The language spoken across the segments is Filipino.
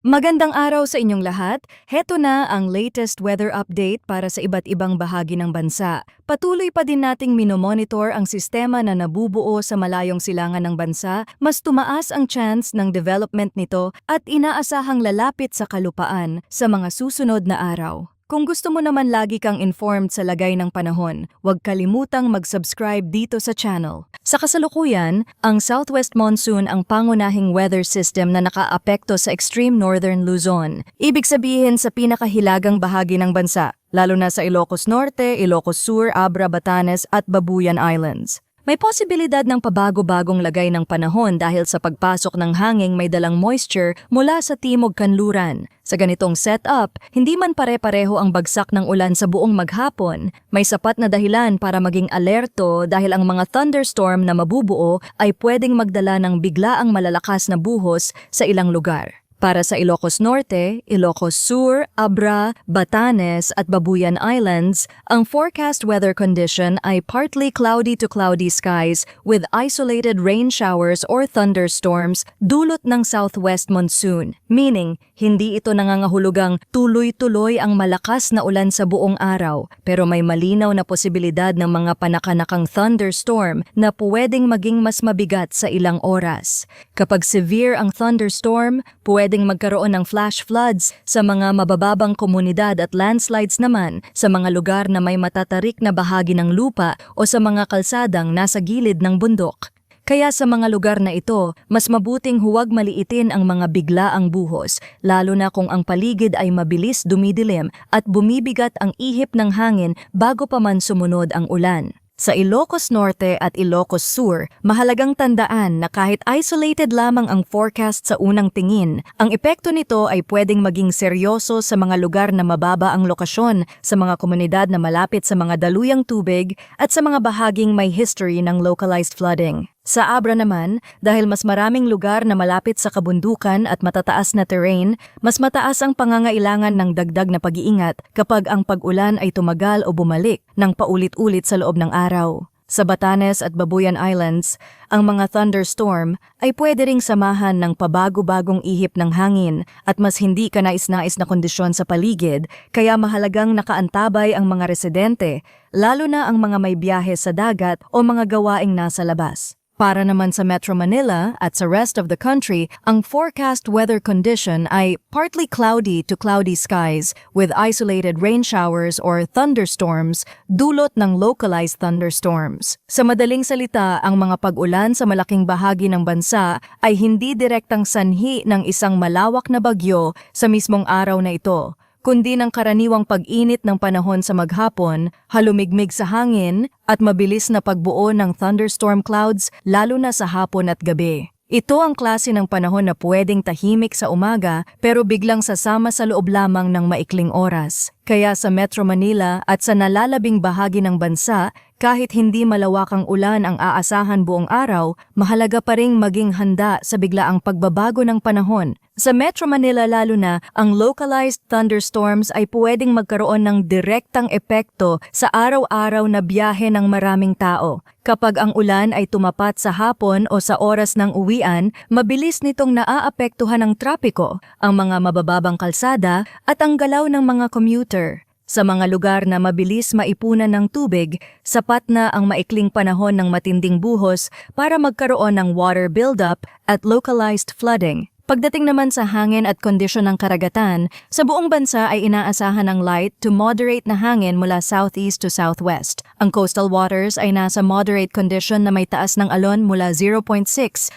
Magandang araw sa inyong lahat. Heto na ang latest weather update para sa iba't ibang bahagi ng bansa. Patuloy pa din nating minomonitor ang sistema na nabubuo sa malayong silangan ng bansa, mas tumaas ang chance ng development nito at inaasahang lalapit sa kalupaan sa mga susunod na araw. Kung gusto mo naman lagi kang informed sa lagay ng panahon, huwag kalimutang mag-subscribe dito sa channel. Sa kasalukuyan, ang Southwest Monsoon ang pangunahing weather system na nakaapekto sa extreme northern Luzon. Ibig sabihin sa pinakahilagang bahagi ng bansa, lalo na sa Ilocos Norte, Ilocos Sur, Abra, Batanes at Babuyan Islands. May posibilidad ng pabago-bagong lagay ng panahon dahil sa pagpasok ng hanging may dalang moisture mula sa timog kanluran. Sa ganitong setup, hindi man pare-pareho ang bagsak ng ulan sa buong maghapon, may sapat na dahilan para maging alerto dahil ang mga thunderstorm na mabubuo ay pwedeng magdala ng biglaang malalakas na buhos sa ilang lugar. Para sa Ilocos Norte, Ilocos Sur, Abra, Batanes at Babuyan Islands, ang forecast weather condition ay partly cloudy to cloudy skies with isolated rain showers or thunderstorms dulot ng southwest monsoon, meaning hindi ito nangangahulugang tuloy-tuloy ang malakas na ulan sa buong araw, pero may malinaw na posibilidad ng mga panakanakang thunderstorm na pwedeng maging mas mabigat sa ilang oras. Kapag severe ang thunderstorm, pwedeng magkaroon ng flash floods sa mga mabababang komunidad at landslides naman sa mga lugar na may matatarik na bahagi ng lupa o sa mga kalsadang nasa gilid ng bundok. Kaya sa mga lugar na ito, mas mabuting huwag maliitin ang mga biglaang buhos, lalo na kung ang paligid ay mabilis dumidilim at bumibigat ang ihip ng hangin bago pa man sumunod ang ulan. Sa Ilocos Norte at Ilocos Sur, mahalagang tandaan na kahit isolated lamang ang forecast sa unang tingin, ang epekto nito ay pwedeng maging seryoso sa mga lugar na mababa ang lokasyon, sa mga komunidad na malapit sa mga daluyang tubig at sa mga bahaging may history ng localized flooding. Sa Abra naman, dahil mas maraming lugar na malapit sa kabundukan at matataas na terrain, mas mataas ang pangangailangan ng dagdag na pag-iingat kapag ang pag-ulan ay tumagal o bumalik ng paulit-ulit sa loob ng araw. Sa Batanes at Babuyan Islands, ang mga thunderstorm ay pwede ring samahan ng pabago-bagong ihip ng hangin at mas hindi kanais-nais na kondisyon sa paligid, kaya mahalagang nakaantabay ang mga residente, lalo na ang mga may biyahe sa dagat o mga gawaing nasa labas. Para naman sa Metro Manila at sa rest of the country, ang forecast weather condition ay partly cloudy to cloudy skies with isolated rain showers or thunderstorms dulot ng localized thunderstorms. Sa madaling salita, ang mga pag-ulan sa malaking bahagi ng bansa ay hindi direktang sanhi ng isang malawak na bagyo sa mismong araw na ito, kundi ng karaniwang pag-init ng panahon sa maghapon, halumigmig sa hangin, at mabilis na pagbuo ng thunderstorm clouds lalo na sa hapon at gabi. Ito ang klase ng panahon na pwedeng tahimik sa umaga pero biglang sasama sa loob lamang ng maikling oras. Kaya sa Metro Manila at sa nalalabing bahagi ng bansa, kahit hindi malawakang ulan ang aasahan buong araw, mahalaga pa ring maging handa sa biglaang pagbabago ng panahon. Sa Metro Manila lalo na, ang localized thunderstorms ay pwedeng magkaroon ng direktang epekto sa araw-araw na biyahe ng maraming tao. Kapag ang ulan ay tumapat sa hapon o sa oras ng uwian, mabilis nitong naaapektuhan ng trapiko, ang mga mabababang kalsada at ang galaw ng mga commuter. Sa mga lugar na mabilis maipunan ng tubig, sapat na ang maikling panahon ng matinding buhos para magkaroon ng water buildup at localized flooding. Pagdating naman sa hangin at kondisyon ng karagatan, sa buong bansa ay inaasahan ng light to moderate na hangin mula southeast to southwest. Ang coastal waters ay nasa moderate condition na may taas ng alon mula 0.6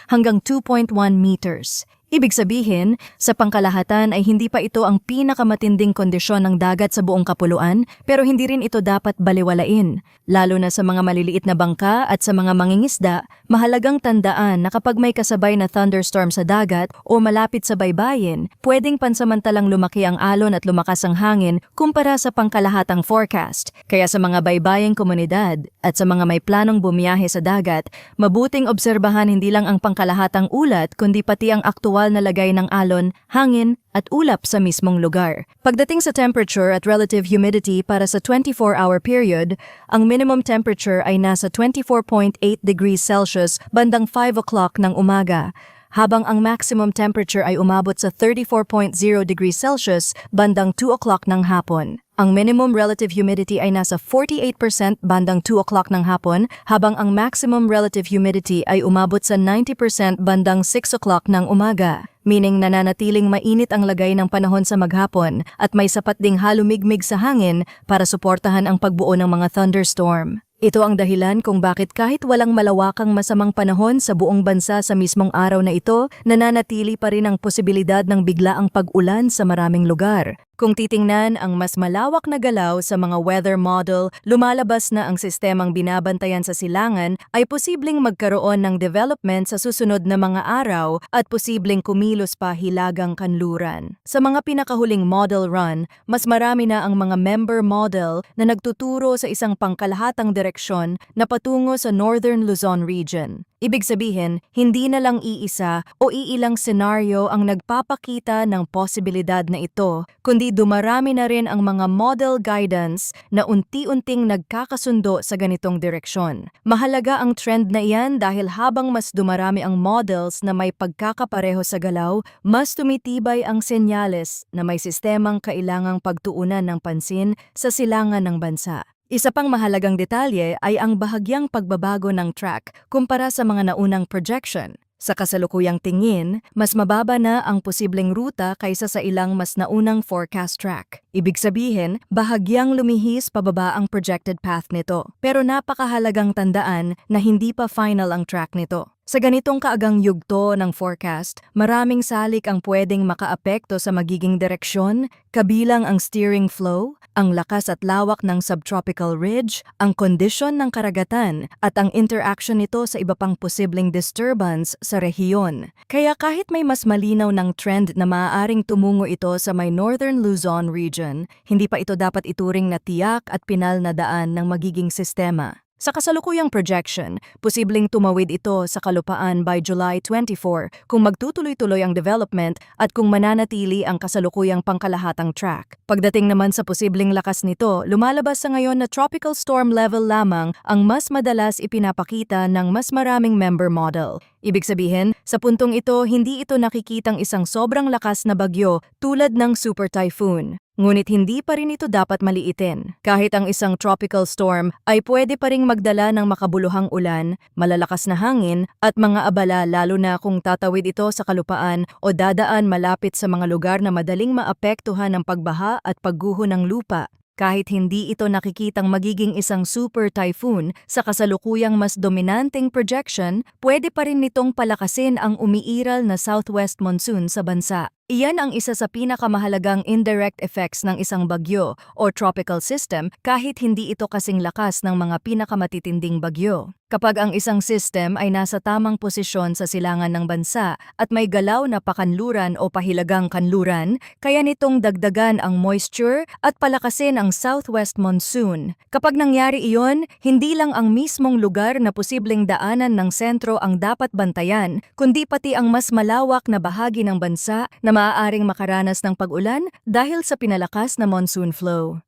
hanggang 2.1 meters. Ibig sabihin, sa pangkalahatan ay hindi pa ito ang pinakamatinding kondisyon ng dagat sa buong kapuluan, pero hindi rin ito dapat baliwalain. Lalo na sa mga maliliit na bangka at sa mga mangingisda, mahalagang tandaan na kapag may kasabay na thunderstorm sa dagat o malapit sa baybayin, pwedeng pansamantalang lumaki ang alon at lumakas ang hangin kumpara sa pangkalahatang forecast. Kaya sa mga baybaying komunidad at sa mga may planong bumiyahe sa dagat, mabuting obserbahan hindi lang ang pangkalahatang ulat kundi pati ang aktual na lagay ng alon, hangin at ulap sa mismong lugar. Pagdating sa temperature at relative humidity para sa 24-hour period, ang minimum temperature ay nasa 24.8 degrees Celsius bandang 5 o'clock ng umaga. habang ang maximum temperature ay umabot sa 34.0 degrees Celsius bandang 2 o'clock ng hapon. Ang minimum relative humidity ay nasa 48% bandang 2 o'clock ng hapon, habang ang maximum relative humidity ay umabot sa 90% bandang 6 o'clock ng umaga. Meaning nananatiling mainit ang lagay ng panahon sa maghapon at may sapat ding halumigmig sa hangin para suportahan ang pagbuo ng mga thunderstorm. Ito ang dahilan kung bakit kahit walang malawakang masamang panahon sa buong bansa sa mismong araw na ito, nananatili pa rin ang posibilidad ng biglaang pag-ulan sa maraming lugar. Kung titingnan ang mas malawak na galaw sa mga weather model, lumalabas na ang sistemang binabantayan sa silangan ay posibleng magkaroon ng development sa susunod na mga araw at posibleng kumilos pa hilagang kanluran. Sa mga pinakahuling model run, mas marami na ang mga member model na nagtuturo sa isang pangkalahatang direksyon na patungo sa Northern Luzon region. Ibig sabihin, hindi na lang iisa o iilang senaryo ang nagpapakita ng posibilidad na ito, kundi dumarami na rin ang mga model guidance na unti-unting nagkakasundo sa ganitong direksyon. Mahalaga ang trend na iyan dahil habang mas dumarami ang models na may pagkakapareho sa galaw, mas tumitibay ang senyales na may sistemang kailangang pagtuunan ng pansin sa silangan ng bansa. Isa pang mahalagang detalye ay ang bahagyang pagbabago ng track kumpara sa mga naunang projection. Sa kasalukuyang tingin, mas mababa na ang posibleng ruta kaysa sa ilang mas naunang forecast track. Ibig sabihin, bahagyang lumihis pababa ang projected path nito. Pero napakahalagang tandaan na hindi pa final ang track nito. Sa ganitong kaagang yugto ng forecast, maraming salik ang pwedeng makaapekto sa magiging direksyon, kabilang ang steering flow, ang lakas at lawak ng subtropical ridge, ang kondisyon ng karagatan, at ang interaction nito sa iba pang posibleng disturbance sa rehiyon. Kaya kahit may mas malinaw ng trend na maaaring tumungo ito sa may Northern Luzon region, hindi pa ito dapat ituring na tiyak at pinal na daan ng magiging sistema. Sa kasalukuyang projection, posibleng tumawid ito sa kalupaan by July 24 kung magtutuloy-tuloy ang development at kung mananatili ang kasalukuyang pangkalahatang track. Pagdating naman sa posibleng lakas nito, lumalabas sa ngayon na tropical storm level lamang ang mas madalas ipinapakita ng mas maraming member model. Ibig sabihin, sa puntong ito, hindi ito nakikitang isang sobrang lakas na bagyo tulad ng super typhoon. Ngunit hindi pa rin ito dapat maliitin. Kahit ang isang tropical storm ay pwede pa ring magdala ng makabuluhang ulan, malalakas na hangin at mga abala lalo na kung tatawid ito sa kalupaan o dadaan malapit sa mga lugar na madaling maapektuhan ng pagbaha at pagguho ng lupa. Kahit hindi ito nakikitang magiging isang super typhoon, sa kasalukuyang mas dominanteng projection, pwede pa rin nitong palakasin ang umiiral na southwest monsoon sa bansa. Iyan ang isa sa pinakamahalagang indirect effects ng isang bagyo o tropical system kahit hindi ito kasing lakas ng mga pinakamatitinding bagyo. Kapag ang isang system ay nasa tamang posisyon sa silangan ng bansa at may galaw na pakanluran o pahilagang kanluran, kaya nitong dagdagan ang moisture at palakasin ang southwest monsoon. Kapag nangyari iyon, hindi lang ang mismong lugar na posibleng daanan ng sentro ang dapat bantayan, kundi pati ang mas malawak na bahagi ng bansa na maaaring makaranas ng pag-ulan dahil sa pinalakas na monsoon flow.